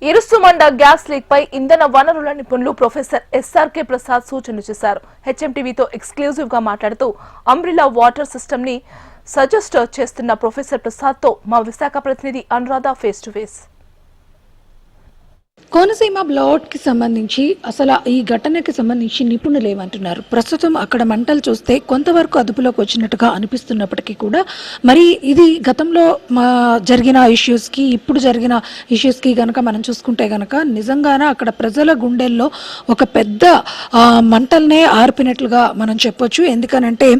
Irusumanda gas leak పై ఇంధన వనరుల నిపుణులు ప్రొఫెసర్ ఎస్ఆర్కే ప్రసాద్ సూచనలు చేశారు. హెచ్ఎంటీవీతో ఎక్స్క్లూజివ్ గా మాట్లాడుతూ అంబ్రిల్లా వాటర్ సిస్టమ్ ని సజెస్ట్ చేస్తున్న ప్రొఫెసర్ ప్రసాద్ తో మా విశాఖ ప్రతినిధి Anuradha face to face. Konaseema blowout కి సంబంధించి అసలు ఈ ఘటనకి సంబంధించి నిపుణులు ఏమంటున్నారు? ప్రస్తుతం అక్కడ మంటలు చూస్తే కొంతవరకు అదుపులోకి వచ్చినట్టుగా అనిపిస్తున్నప్పటికీ కూడా మరి ఇది గతంలో జరిగిన ఇష్యూస్ కి ఇప్పుడు జరిగిన ఇష్యూస్ కి గనక మనం చూసుకుంటే గనక నిజంగానే అక్కడ ప్రజల గుండెల్లో ఒక పెద్ద మంటల్నే ఆర్పినట్లుగా మనం చెప్పొచ్చు. ఎందుకనంటే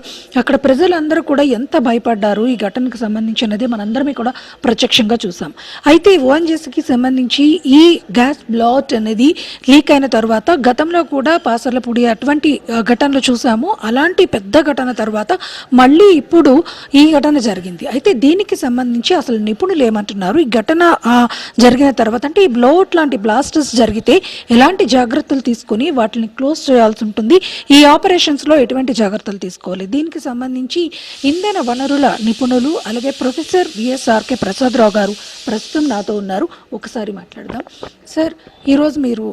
అక్కడ ప్రజలందరూ కూడా ఎంత భయపడ్డారు ఈ ఘటనకు సంబంధించినది మనందరమే కూడా ప్రత్యక్షంగా చూసాం. అయితే ఓఎన్జీసీకి సంబంధించి ఈ గ్యాస్ బ్లాట్ అనేది లీక్ అయిన తర్వాత గతంలో కూడా పాసర్లపూడి అటువంటి ఘటనలు చూసాము. అలాంటి పెద్ద ఘటన తర్వాత మళ్ళీ ఇప్పుడు ఈ ఘటన జరిగింది. అయితే దీనికి సంబంధించి అసలు నిపుణులు ఏమంటున్నారు? ఈ ఘటన జరిగిన తర్వాత అంటే ఈ బ్లాట్ లాంటి బ్లాస్టర్స్ జరిగితే ఎలాంటి జాగ్రత్తలు తీసుకుని వాటిని క్లోజ్ చేయాల్సి ఉంటుంది, ఈ ఆపరేషన్స్ లో ఎటువంటి జాగ్రత్తలు తీసుకోవాలి, దీనికి సంబంధించి ఇంధన వనరుల నిపుణులు అలాగే ప్రొఫెసర్ విఎస్ఆర్కే ప్రసాద్ రావు గారు ప్రస్తుతం నాతో ఉన్నారు. ఒకసారి మాట్లాడదాం. సార్, ఈరోజు మీరు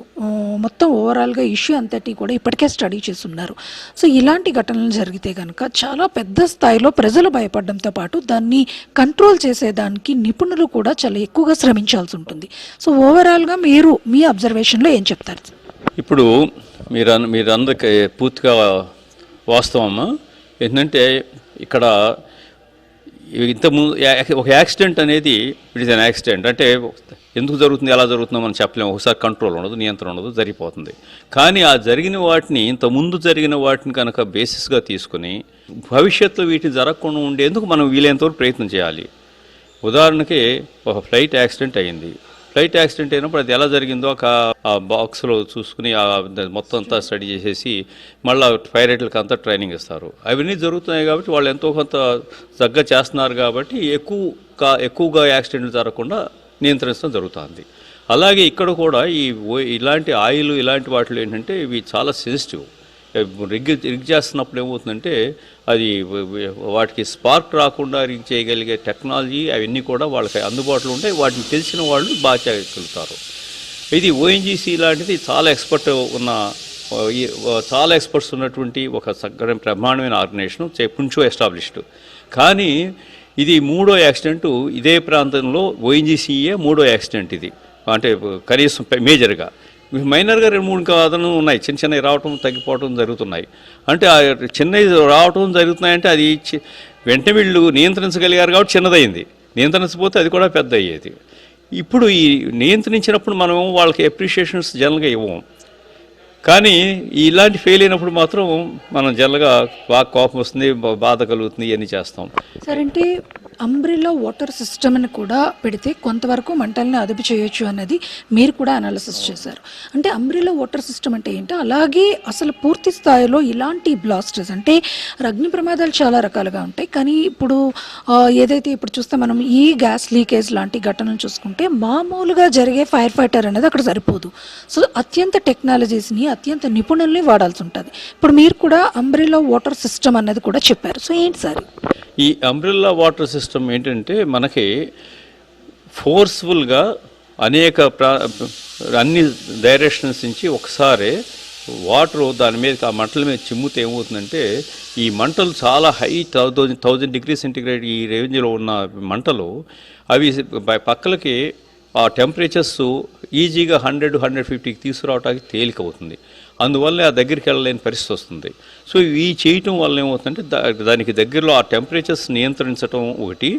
మొత్తం ఓవరాల్గా ఇష్యూ అంతటి కూడా ఇప్పటికే స్టడీ చేస్తున్నారు. సో ఇలాంటి ఘటనలు జరిగితే కనుక చాలా పెద్ద స్థాయిలో ప్రజలు భయపడడంతో పాటు దాన్ని కంట్రోల్ చేసేదానికి నిపుణులు కూడా చాలా ఎక్కువగా శ్రమించాల్సి ఉంటుంది. సో ఓవరాల్గా మీరు మీ అబ్జర్వేషన్లో ఏం చెప్తారు? ఇప్పుడు మీరు అందరికీ పూర్తిగా వాస్తవమా ఏంటంటే ఇక్కడ ఇంతకుముందు ఒక యాక్సిడెంట్ అనేది ఇట్ ఈస్ అన్ యాక్సిడెంట్. అంటే ఎందుకు జరుగుతుంది, ఎలా జరుగుతుందో మనం చెప్పలేము. ఒకసారి కంట్రోల్ ఉండదు, నియంత్రణ ఉండదు, జరిగిపోతుంది. కానీ ఆ జరిగిన వాటిని ఇంతకుముందు జరిగిన వాటిని కనుక బేసిస్గా తీసుకుని భవిష్యత్తులో వీటిని జరగకుండా ఉండేందుకు మనం వీలైనంతవరకు ప్రయత్నం చేయాలి. ఉదాహరణకి ఒక ఫ్లైట్ యాక్సిడెంట్ అయ్యింది. ఫ్లైట్ యాక్సిడెంట్ అయినప్పుడు అది ఎలా జరిగిందో ఆ బాక్స్లో చూసుకుని మొత్తం అంతా స్టడీ చేసేసి మళ్ళీ పైలట్లకు అంతా ట్రైనింగ్ ఇస్తారు. అవన్నీ జరుగుతున్నాయి కాబట్టి వాళ్ళు ఎంతో కొంత తగ్గ చేస్తున్నారు కాబట్టి ఎక్కువగా యాక్సిడెంట్లు జరగకుండా నియంత్రించడం జరుగుతుంది. అలాగే ఇక్కడ కూడా ఇలాంటి ఆయిల్ ఇలాంటి వాటిలో ఏంటంటే ఇవి చాలా సెన్సిటివ్. రిగ్ చేస్తున్నప్పుడు ఏమవుతుందంటే అది వాటికి స్పార్క్ రాకుండా రిగ్ చేయగలిగే టెక్నాలజీ అవన్నీ కూడా వాళ్ళకి అందుబాటులో ఉంటాయి. వాటిని తెలిసిన వాళ్ళు బాగా చేయగలుగుతారు. ఇది ఓఎన్జీసీ లాంటిది చాలా ఎక్స్పర్ట్స్ ఉన్నటువంటి ఒక బ్రహ్మాండమైన ఆర్గనైజేషన్, ఎప్పుడుంచో ఎస్టాబ్లిష్డ్. కానీ ఇది మూడో యాక్సిడెంటు ఇదే ప్రాంతంలో ఓఎన్జీసీయే మూడో యాక్సిడెంట్ ఇది. అంటే కనీసం మేజర్గా మైనర్గా 2-3 కాదను ఉన్నాయి. చిన్నవి రావటం తగ్గిపోవటం జరుగుతున్నాయి. అంటే చిన్నవి రావటం జరుగుతున్నాయంటే అది వెంటనే వీళ్ళు నియంత్రించగలిగారు కాబట్టి చిన్నదైంది. నియంత్రించకపోతే అది కూడా పెద్ద అయ్యేది. ఇప్పుడు ఈ నియంత్రించినప్పుడు మనం వాళ్ళకి అప్రిషియేషన్స్ జనరల్గా ఇవ్వం. కానీ ఇలాంటి ఫెయిల్ అయినప్పుడు మాత్రం మనం జనరల్గా బాగా కోపం వస్తుంది, బాధ కలుగుతుంది, ఇవన్నీ చేస్తాం. సార్, అంటే అంబ్రిల్లా వాటర్ సిస్టమ్ అని కూడా పెడితే కొంతవరకు మంటల్ని అదుపు చేయొచ్చు అన్నది మీరు కూడా అనాలిసిస్ చేశారు. అంటే అంబ్రిల్లా వాటర్ సిస్టమ్ అంటే ఏంటో, అలాగే అసలు పూర్తి స్థాయిలో ఇలాంటి బ్లాస్టర్స్ అంటే అగ్ని ప్రమాదాలు చాలా రకాలుగా ఉంటాయి. కానీ ఇప్పుడు ఏదైతే ఇప్పుడు చూస్తే మనం ఈ గ్యాస్ లీకేజ్ లాంటి ఘటనలు చూసుకుంటే మామూలుగా జరిగే ఫైర్ ఫైటర్ అనేది అక్కడ సరిపోదు. సో అత్యంత టెక్నాలజీస్ని అత్యంత నిపుణుల్ని వాడాల్సి ఉంటుంది. ఇప్పుడు మీరు కూడా అంబ్రిల్లా వాటర్ సిస్టమ్ అన్నది కూడా చెప్పారు. సో ఏంటి సార్ ఈ అంబ్రిల్లా వాటర్ సిస్టమ్ ఏంటంటే మనకి ఫోర్స్ఫుల్గా అన్ని డైరెక్షన్స్ నుంచి ఒకసారి వాటర్ దాని మీద ఆ మంటల మీద చిమ్ముతే ఏమవుతుందంటే ఈ మంటలు చాలా హై 1000 డిగ్రీ సెంటిగ్రేడ్ ఈ రేంజ్లో ఉన్న మంటలు అవి పక్కలకి ఆ టెంపరేచర్స్ ఈజీగా 100-150కి తీసుకురావడానికి తేలిక అవుతుంది. అందువల్ల ఆ దగ్గరికి వెళ్ళలేని పరిస్థితి వస్తుంది. సో ఈ చేయటం వల్ల ఏమవుతుందంటే దానికి దగ్గరలో ఆ టెంపరేచర్స్ నియంత్రించడం ఒకటి,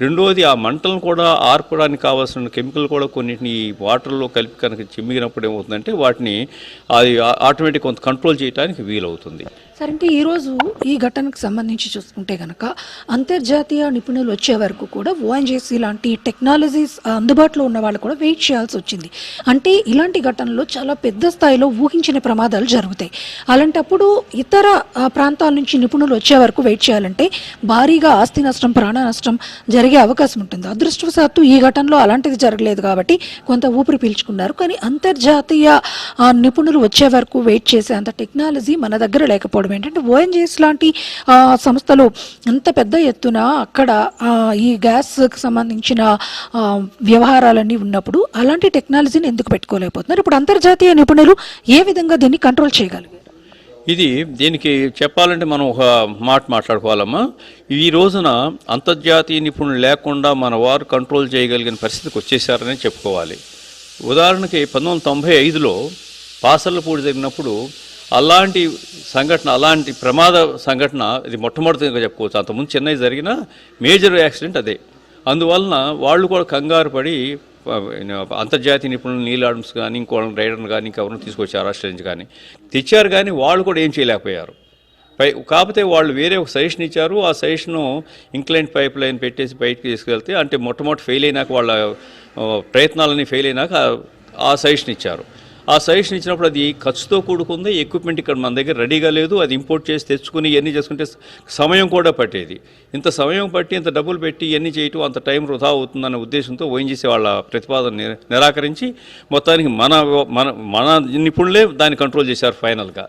రెండోది ఆ మంటలను కూడా ఆర్పడానికి కావాల్సిన కెమికల్ కూడా కొన్నిటిని ఈ వాటర్లో కలిపి కనుక చిమ్మిగినప్పుడు ఏమవుతుందంటే వాటిని అది ఆటోమేటిక్ కొంత కంట్రోల్ చేయడానికి వీలవుతుంది. సరే, అంటే ఈరోజు ఈ ఘటనకు సంబంధించి చూసుకుంటే కనుక అంతర్జాతీయ నిపుణులు వచ్చే వరకు కూడా ఓఎన్జీసీ లాంటి టెక్నాలజీస్ అందుబాటులో ఉన్న వాళ్ళు కూడా వెయిట్ చేయాల్సి వచ్చింది. అంటే ఇలాంటి ఘటనలు చాలా పెద్ద స్థాయిలో ఊహించిన ప్రమాదాలు జరుగుతాయి. అలాంటప్పుడు ఇతర ప్రాంతాల నుంచి నిపుణులు వచ్చే వరకు వెయిట్ చేయాలంటే భారీగా ఆస్తి నష్టం, ప్రాణ నష్టం జరిగే అవకాశం ఉంటుంది. అదృష్టవశాత్తు ఈ ఘటనలో అలాంటిది జరగలేదు కాబట్టి కొంత ఊపిరి పీల్చుకున్నారు. కానీ అంతర్జాతీయ నిపుణులు వచ్చే వరకు వెయిట్ చేసే అంత టెక్నాలజీ మన దగ్గర లేకపోవడం రావడం ఏంటంటే ఓఎన్జీఎస్ లాంటి సంస్థలు అంత పెద్ద ఎత్తున అక్కడ ఈ గ్యాస్కి సంబంధించిన వ్యవహారాలన్నీ ఉన్నప్పుడు అలాంటి టెక్నాలజీని ఎందుకు పెట్టుకోలేకపోతున్నారు? ఇప్పుడు అంతర్జాతీయ నిపుణులు ఏ విధంగా దీన్ని కంట్రోల్ చేయగలిగారు? ఇది దీనికి చెప్పాలంటే మనం ఒక మాట మాట్లాడుకోవాలమ్మా. ఈ రోజున అంతర్జాతీయ నిపుణులు లేకుండా మన వారు కంట్రోల్ చేయగలిగిన పరిస్థితికి వచ్చేసారని చెప్పుకోవాలి. ఉదాహరణకి 1995లో పాసర్లపూడి జరిగినప్పుడు అలాంటి సంఘటన, అలాంటి ప్రమాద సంఘటన ఇది మొట్టమొదటిగా చెప్పుకోవచ్చు. అంతకుముందు చెన్నై జరిగిన మేజర్ యాక్సిడెంట్ అదే. అందువలన వాళ్ళు కూడా కంగారు పడి అంతర్జాతీయ నిపుణులు నీల్ ఆడమ్స్ కానీ ఇంకో రైడర్ని కానీ ఇంకెవరిని తీసుకొచ్చారు, ఆస్ట్రేలియా నుంచి కానీ తెచ్చారు. కానీ వాళ్ళు కూడా ఏం చేయలేకపోయారు. కాకపోతే వాళ్ళు వేరే ఒక సజెషన్ ఇచ్చారు. ఆ సజెషను ఇంక్లైన్ పైప్ లైన్ పెట్టేసి బయటకు తీసుకెళ్తే, అంటే మొట్టమొదటి ఫెయిల్ అయినాక వాళ్ళ ప్రయత్నాలన్నీ ఫెయిల్ అయినాక ఆ సజెషన్ ఇచ్చారు. ఆ సజెషన్ ఇచ్చినప్పుడు అది ఖర్చుతో కూడుకుంది. ఎక్విప్మెంట్ ఇక్కడ మన దగ్గర రెడీగా లేదు. అది ఇంపోర్ట్ చేసి తెచ్చుకుని ఇవన్నీ చేసుకుంటే సమయం కూడా పట్టేది. ఇంత సమయం పట్టి ఇంత డబ్బులు పెట్టి ఇవన్నీ చేయటం అంత టైం వృధా అవుతుందనే ఉద్దేశంతో ఓఎన్జీసీ వాళ్ళ ప్రతిపాదన నిరాకరించి మొత్తానికి మన నిపుణులే దాన్ని కంట్రోల్ చేశారు ఫైనల్గా.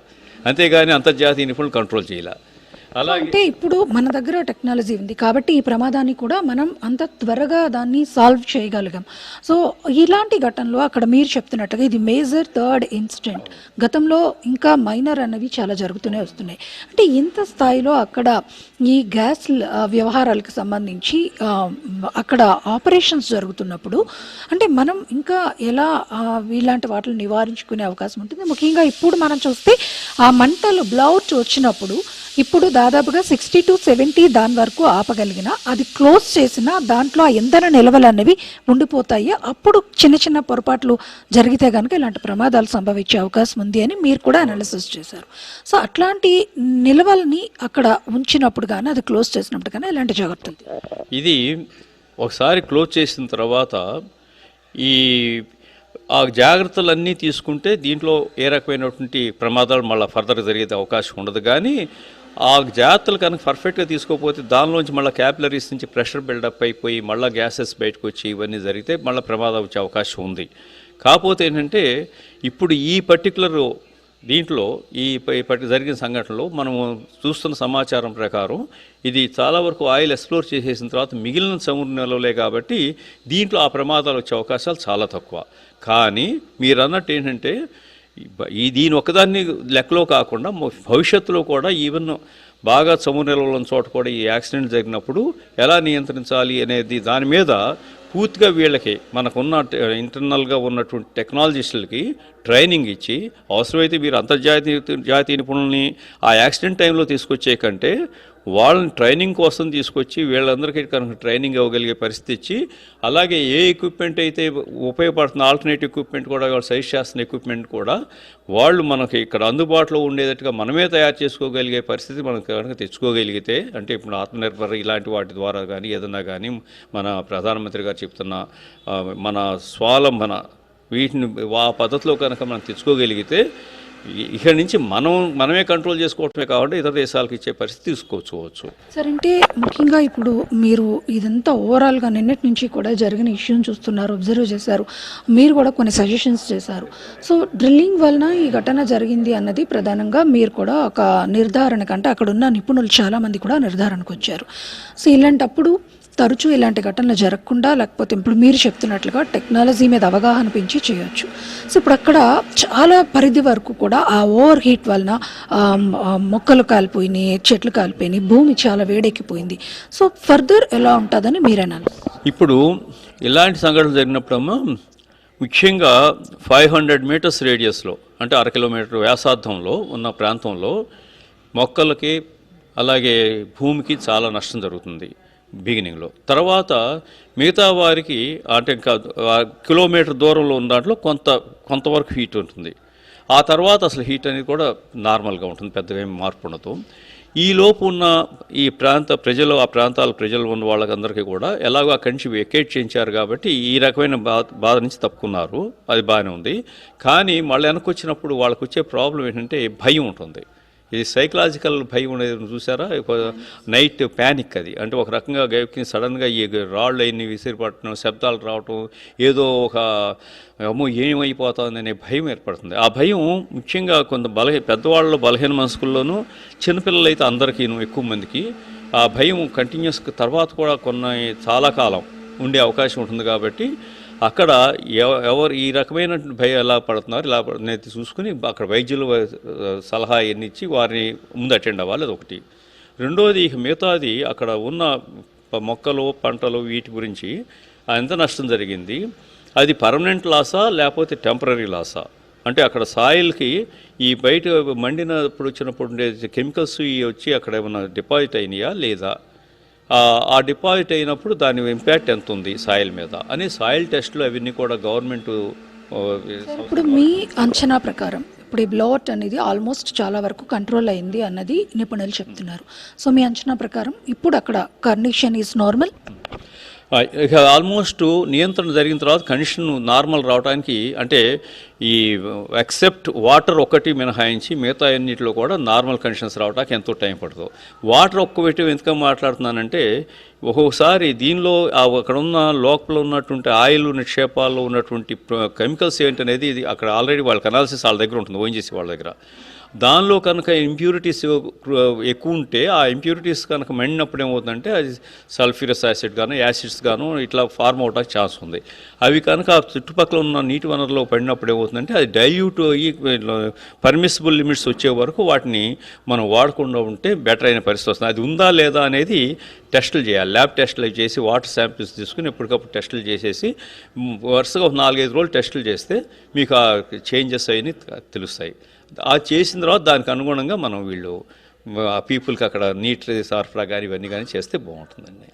అంతేగాని అంతర్జాతీయ నిపుణులు కంట్రోల్ చేయలే. అంటే ఇప్పుడు మన దగ్గర టెక్నాలజీ ఉంది కాబట్టి ఈ ప్రమాదాన్ని కూడా మనం అంత త్వరగా దాన్ని సాల్వ్ చేయగలిగాం. సో ఇలాంటి ఘటనలో అక్కడ మీరు చెప్తున్నట్టుగా ఇది మేజర్ థర్డ్ ఇన్సిడెంట్. గతంలో ఇంకా మైనర్ అన్నవి చాలా జరుగుతూనే వస్తున్నాయి. అంటే ఇంత స్థాయిలో అక్కడ ఈ గ్యాస్ వ్యవహారాలకు సంబంధించి అక్కడ ఆపరేషన్స్ జరుగుతున్నప్పుడు అంటే మనం ఇంకా ఎలా ఇలాంటి వాటిని నివారించుకునే అవకాశం ఉంటుంది? ముఖ్యంగా ఇప్పుడు మనం చూస్తే ఆ మంటలు బ్లౌట్ వచ్చినప్పుడు ఇప్పుడు దాదాపుగా 60 to 70 దాని వరకు ఆపగలిగిన అది క్లోజ్ చేసిన దాంట్లో ఆ ఇంధన నిల్వలు అనేవి ఉండిపోతాయి. అప్పుడు చిన్న చిన్న పొరపాట్లు జరిగితే కనుక ఇలాంటి ప్రమాదాలు సంభవించే అవకాశం ఉంది అని మీరు కూడా అనాలిసిస్ చేశారు. సో అట్లాంటి నిల్వల్ని అక్కడ ఉంచినప్పుడు కానీ అది క్లోజ్ చేసినప్పుడు కానీ ఇలాంటి జాగ్రత్తలు ఇది ఒకసారి క్లోజ్ చేసిన తర్వాత ఆ జాగ్రత్తలన్నీ తీసుకుంటే దీంట్లో ఏ రకమైనటువంటి ప్రమాదాలు మళ్ళీ ఫర్దర్గా జరిగే అవకాశం ఉండదు. కానీ ఆ జాగ్రత్తలు కనుక పర్ఫెక్ట్గా తీసుకోకపోతే దానిలోంచి మళ్ళీ క్యాపిలరీస్ నుంచి ప్రెషర్ బిల్డప్ అయిపోయి మళ్ళీ గ్యాసెస్ బయటకు వచ్చి ఇవన్నీ జరిగితే మళ్ళీ ప్రమాదం వచ్చే అవకాశం ఉంది. కాకపోతే ఏంటంటే ఇప్పుడు ఈ పర్టికులర్ దీంట్లో జరిగిన సంఘటనలో మనము చూస్తున్న సమాచారం ప్రకారం ఇది చాలా వరకు ఆయిల్ ఎక్స్ప్లోర్ చేసేసిన తర్వాత మిగిలిన చమురు నిల్వలే కాబట్టి దీంట్లో ఆ ప్రమాదాలు వచ్చే అవకాశాలు చాలా తక్కువ. కానీ మీరు అన్నట్టు ఏంటంటే దీని ఒకదాన్ని లెక్కలో కాకుండా భవిష్యత్తులో కూడా ఈవెన్ బాగా చమురు నిల్వలు ఉన్న చోట కూడా ఈ యాక్సిడెంట్ జరిగినప్పుడు ఎలా నియంత్రించాలి అనేది దాని మీద పూర్తిగా వీళ్ళకి మనకున్న ఇంటర్నల్గా ఉన్నటువంటి టెక్నాలజిస్టులకి ట్రైనింగ్ ఇచ్చి అవసరమైతే మీరు జాతీయ నిపుణుల్ని ఆ యాక్సిడెంట్ టైంలో తీసుకొచ్చే కంటే వాళ్ళని ట్రైనింగ్ కోసం తీసుకొచ్చి వీళ్ళందరికీ కనుక ట్రైనింగ్ ఇవ్వగలిగే పరిస్థితి ఇచ్చి అలాగే ఏ ఎక్విప్మెంట్ అయితే ఉపయోగపడుతున్న ఆల్టర్నేటివ్ ఎక్విప్మెంట్ కూడా వాళ్ళు సజెస్ట్ చేస్తున్న ఎక్విప్మెంట్ కూడా వాళ్ళు మనకి ఇక్కడ అందుబాటులో ఉండేటట్టుగా మనమే తయారు చేసుకోగలిగే పరిస్థితి మనకు కనుక తెచ్చుకోగలిగితే, అంటే ఇప్పుడు ఆత్మనిర్భర్ ఇలాంటి వాటి ద్వారా కానీ ఏదన్నా కానీ మన ప్రధానమంత్రి గారు చెప్తున్న మన స్వావలంబన వీటిని ఆ పద్ధతిలో కనుక మనం తెచ్చుకోగలిగితే ఇక్కడి నుంచి మనమే కంట్రోల్ చేసుకోవటమే కాబట్టి ఇతర దేశాలకు ఇచ్చే పరిస్థితి తీసుకోవచ్చు. సార్ అంటే ముఖ్యంగా ఇప్పుడు మీరు ఇదంతా ఓవరాల్గా నిన్నటి నుంచి కూడా జరిగిన ఇష్యూని చూస్తున్నారు, అబ్జర్వ్ చేశారు, మీరు కూడా కొన్ని సజెషన్స్ చేశారు. సో డ్రిల్లింగ్ వలన ఈ ఘటన జరిగింది అన్నది ప్రధానంగా మీరు కూడా ఒక నిర్ధారణ కంటే అక్కడ ఉన్న నిపుణులు చాలామంది కూడా నిర్ధారణకు వచ్చారు. సో ఇలాంటప్పుడు తరచూ ఇలాంటి ఘటనలు జరగకుండా లేకపోతే ఇప్పుడు మీరు చెప్తున్నట్లుగా టెక్నాలజీ మీద అవగాహన పెంచి చేయొచ్చు. సో ఇప్పుడు అక్కడ చాలా పరిధి వరకు కూడా ఆ ఓవర్ హీట్ వలన మొక్కలు కాలిపోయినాయి, చెట్లు కాలిపోయినాయి, భూమి చాలా వేడెక్కిపోయింది. సో ఫర్దర్ ఎలా ఉంటుందని మీరేనాలి? ఇప్పుడు ఇలాంటి సంఘటనలు జరిగినప్పుడమ్మా ముఖ్యంగా 500 మీటర్స్ రేడియస్లో అంటే 1/2 కిలోమీటర్ వ్యాసార్థంలో ఉన్న ప్రాంతంలో మొక్కలకి అలాగే భూమికి చాలా నష్టం జరుగుతుంది బిగినింగ్లో. తర్వాత మిగతా వారికి అంటే ఇంకా కిలోమీటర్ దూరంలో ఉన్న దాంట్లో కొంతవరకు హీట్ ఉంటుంది. ఆ తర్వాత అసలు హీట్ అనేది కూడా నార్మల్గా ఉంటుంది, పెద్దగా ఏమి మార్పు ఉండదు. ఈ లోపు ఉన్న ఈ ఆ ప్రాంతాల ప్రజలు ఉన్న వాళ్ళకందరికీ కూడా ఎలాగో అక్కడి నుంచి వెకేట్ చేయించారు కాబట్టి ఈ రకమైన బాధ నుంచి తప్పుకున్నారు, అది బాగానే ఉంది. కానీ మళ్ళీ వెనక్కి వచ్చినప్పుడు వాళ్ళకు వచ్చే ప్రాబ్లం ఏంటంటే భయం ఉంటుంది. ఇది సైకలాజికల్ భయం అనేది చూసారా, నైట్ ప్యానిక్ అది. అంటే ఒక రకంగా గైకి సడన్గా ఈ రాళ్ళు అన్ని విసిరిపట్టడం, శబ్దాలు రావటం, ఏదో ఒక అమ్మో ఏమైపోతుంది అనే భయం ఏర్పడుతుంది. ఆ భయం ముఖ్యంగా కొంత పెద్దవాళ్ళలో బలహీన మనసుకుల్లోనూ, చిన్నపిల్లలు అయితే అందరికీ ఎక్కువ మందికి ఆ భయం కంటిన్యూస్ తర్వాత కూడా చాలా కాలం ఉండే అవకాశం ఉంటుంది. కాబట్టి అక్కడ ఎవరు ఈ రకమైన భయం ఎలా పడుతున్నారు, ఇలా అనేది చూసుకుని అక్కడ వైద్యులు సలహా ఎన్నిచ్చి వారిని ముందు అటెండ్ అవ్వాలి. అదొకటి. రెండోది మిగతాది అక్కడ ఉన్న మొక్కలు, పంటలు వీటి గురించి ఎంత నష్టం జరిగింది, అది పర్మనెంట్ లాసా లేకపోతే టెంపరీ లాసా, అంటే అక్కడ సాయిల్కి ఈ బయట మండినప్పుడు వచ్చినప్పుడు ఉండే కెమికల్స్ వచ్చి అక్కడ ఏమైనా డిపాజిట్ అయినాయా లేదా, ఆ డిపాజిట్ అయినప్పుడు దాని ఇంపాక్ట్ ఎంత ఉంది సాయిల్ మీద అని సాయిల్ టెస్టులు అవన్నీ కూడా గవర్నమెంట్. ఇప్పుడు మీ అంచనా ప్రకారం ఇప్పుడు ఈ బ్లోట్ అనేది ఆల్మోస్ట్ చాలా వరకు కంట్రోల్ అయింది అన్నది నిపుణులు చెప్తున్నారు. సో మీ అంచనా ప్రకారం ఇప్పుడు అక్కడ కండిషన్ ఈజ్ నార్మల్? ఇక ఆల్మోస్ట్ నియంత్రణ జరిగిన తర్వాత కండిషన్ నార్మల్ రావడానికి, అంటే ఈ ఎక్సెప్ట్ వాటర్ ఒక్కటి మినహాయించి మిగతా అన్నింటిలో కూడా నార్మల్ కండిషన్స్ రావడానికి ఎంతో టైం పడుతుంది. వాటర్ ఒక్క పెట్టి ఎందుకని మాట్లాడుతున్నానంటే, ఒక్కొక్కసారి దీనిలో అక్కడ ఉన్న లోపల ఉన్నటువంటి ఆయిల్ నిక్షేపాల్లో ఉన్నటువంటి కెమికల్స్ ఏంటనేది ఇది అక్కడ ఆల్రెడీ వాళ్ళకి అనాలిసిస్ వాళ్ళ దగ్గర ఉంటుంది, ఓఎన్జీసీ వాళ్ళ దగ్గర. దానిలో కనుక ఇంప్యూరిటీస్ ఎక్కువ ఉంటే ఆ ఇంప్యూరిటీస్ కనుక మండినప్పుడు ఏమవుతుందంటే అది సల్ఫ్యూరస్ యాసిడ్ గాను, యాసిడ్స్ గాను ఇట్లా ఫార్మ్ అవడానికి ఛాన్స్ ఉంది. అవి కనుక చుట్టుపక్కల ఉన్న నీటి వనరులో పడినప్పుడు ఏమవుతుందంటే అది డైల్యూట్ అయ్యి పర్మిసిబుల్ లిమిట్స్ వచ్చే వరకు వాటిని మనం వాడకుండా ఉంటే బెటర్ అయిన పరిస్థితి వస్తుంది. అది ఉందా లేదా అనేది టెస్టులు చేయాలి, ల్యాబ్ టెస్టులు చేసి వాటర్ శాంపిల్స్ తీసుకుని ఎప్పటికప్పుడు టెస్టులు చేసేసి వరుసగా 4-5 రోజులు టెస్టులు చేస్తే మీకు ఆ చేంజెస్ అవి తెలుస్తాయి. ఆ చేసిన తర్వాత దానికి అనుగుణంగా మనం వీళ్ళు ఆ పీపుల్కి అక్కడ నీట్ సరఫరా కానీ ఇవన్నీ కానీ చేస్తే బాగుంటుందండి.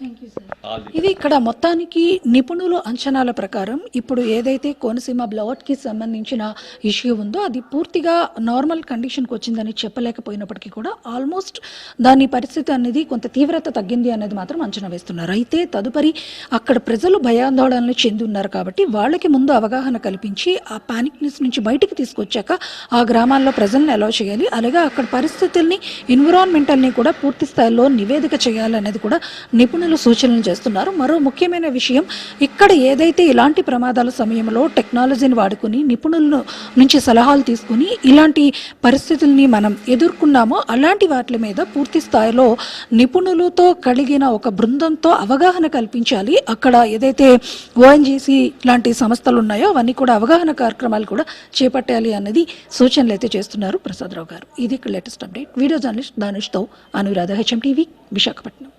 ఇది ఇక్కడ మొత్తానికి నిపుణుల అంచనాల ప్రకారం ఇప్పుడు ఏదైతే కోనసీమ బ్లౌట్కి సంబంధించిన ఇష్యూ ఉందో అది పూర్తిగా నార్మల్ కండిషన్కి వచ్చిందని చెప్పలేకపోయినప్పటికీ కూడా ఆల్మోస్ట్ దాని పరిస్థితి అనేది కొంత తీవ్రత తగ్గింది అనేది మాత్రం అంచనా వేస్తున్నారు. అయితే తదుపరి అక్కడ ప్రజలు భయాందోళనలు చెంది ఉన్నారు కాబట్టి వాళ్ళకి ముందు అవగాహన కల్పించి ఆ పానిక్నెస్ నుంచి బయటికి తీసుకొచ్చాక ఆ గ్రామాల్లో ప్రజల్ని అలౌ చేయాలి, అలాగే అక్కడ పరిస్థితుల్ని ఎన్విరాన్మెంటల్ని కూడా పూర్తి స్థాయిలో నివేదిక చేయాలనేది కూడా నిపుణులు సూచనలు చేస్తున్నారు. మరో ముఖ్యమైన విషయం, ఇక్కడ ఏదైతే ఇలాంటి ప్రమాదాల సమయంలో టెక్నాలజీని వాడుకుని నిపుణుల నుంచి సలహాలు తీసుకుని ఇలాంటి పరిస్థితుల్ని మనం ఎదుర్కొన్నామో అలాంటి వాటి మీద పూర్తి స్థాయిలో నిపుణులతో కలిగిన ఒక బృందంతో అవగాహన కల్పించాలి. అక్కడ ఏదైతే ఓఎన్జీసీ లాంటి సంస్థలు ఉన్నాయో అవన్నీ కూడా అవగాహన కార్యక్రమాలు కూడా చేపట్టాలి అన్నది సూచనలు అయితే చేస్తున్నారు ప్రసాదరావు గారు. ఇది లేటెస్ట్ అప్డేట్. వీడియో జర్నలిస్ట్ దానిష్తో అనురాధ, HM TV, విశాఖపట్నం.